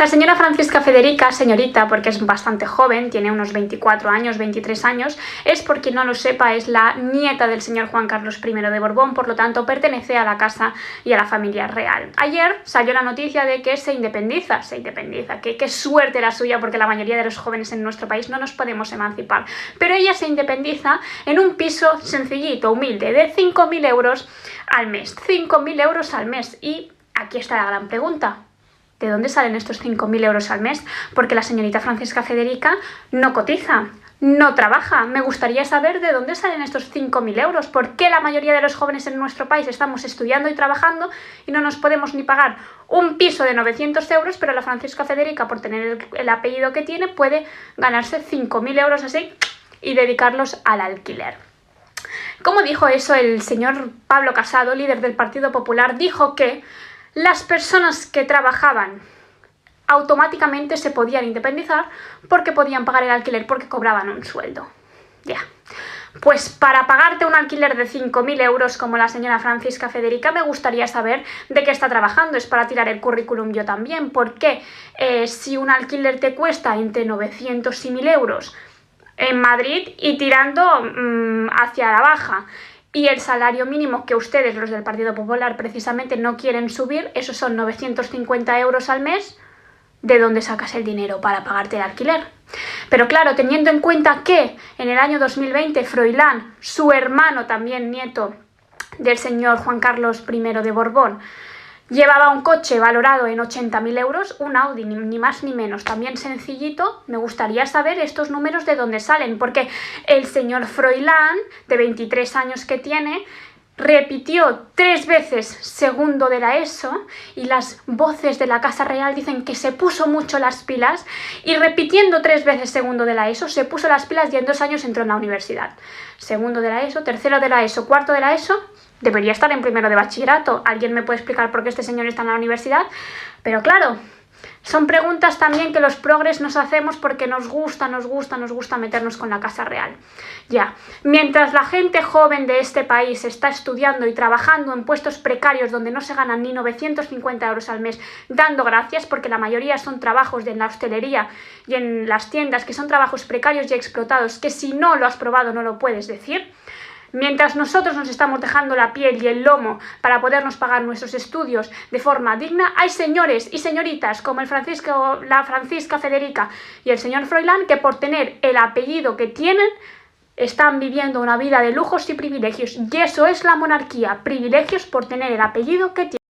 La señora Francisca Federica, señorita, porque es bastante joven, tiene unos 24 años, 23 años, es, por quien no lo sepa, es la nieta del señor Juan Carlos I de Borbón, por lo tanto pertenece a la casa y a la familia real. Ayer salió la noticia de que se independiza, que qué suerte la suya, porque la mayoría de los jóvenes en nuestro país no nos podemos emancipar, pero ella se independiza en un piso sencillito, humilde, de 5.000 euros al mes, 5.000 euros al mes, y aquí está la gran pregunta. ¿De dónde salen estos 5.000 euros al mes? Porque la señorita Francisca Federica no cotiza, no trabaja. Me gustaría saber de dónde salen estos 5.000 euros. ¿Por qué la mayoría de los jóvenes en nuestro país estamos estudiando y trabajando y no nos podemos ni pagar un piso de 900 euros, pero la Francisca Federica, por tener el apellido que tiene, puede ganarse 5.000 euros así y dedicarlos al alquiler? ¿Cómo dijo eso el señor Pablo Casado, líder del Partido Popular? Dijo que las personas que trabajaban automáticamente se podían independizar porque podían pagar el alquiler, porque cobraban un sueldo. Ya. Pues para pagarte un alquiler de 5.000 euros como la señora Francisca Federica, me gustaría saber de qué está trabajando. Es para tirar el currículum yo también, porque si un alquiler te cuesta entre 900 y 1.000 euros en Madrid y tirando hacia la baja, y el salario mínimo que ustedes, los del Partido Popular, precisamente no quieren subir, esos son 950 euros al mes, ¿de dónde sacas el dinero para pagarte el alquiler? Pero claro, teniendo en cuenta que en el año 2020 Froilán, su hermano, también nieto del señor Juan Carlos I de Borbón, llevaba un coche valorado en 80.000 euros, un Audi, ni más ni menos, también sencillito, me gustaría saber estos números de dónde salen, porque el señor Froilán, de 23 años que tiene, repitió 3 veces segundo de la ESO, y las voces de la Casa Real dicen que se puso mucho las pilas, y repitiendo 3 veces segundo de la ESO, se puso las pilas y en 2 años entró en la universidad. Segundo de la ESO, tercero de la ESO, cuarto de la ESO, debería estar en primero de bachillerato. ¿Alguien me puede explicar por qué este señor está en la universidad? Pero claro, son preguntas también que los progres nos hacemos porque nos gusta meternos con la Casa Real. Ya, mientras la gente joven de este país está estudiando y trabajando en puestos precarios donde no se ganan ni 950 euros al mes, dando gracias, porque la mayoría son trabajos en la hostelería y en las tiendas, que son trabajos precarios y explotados, que si no lo has probado no lo puedes decir. Mientras nosotros nos estamos dejando la piel y el lomo para podernos pagar nuestros estudios de forma digna, hay señores y señoritas como la Francisca Federica y el señor Froilán que, por tener el apellido que tienen, están viviendo una vida de lujos y privilegios. Y eso es la monarquía, privilegios por tener el apellido que tienen.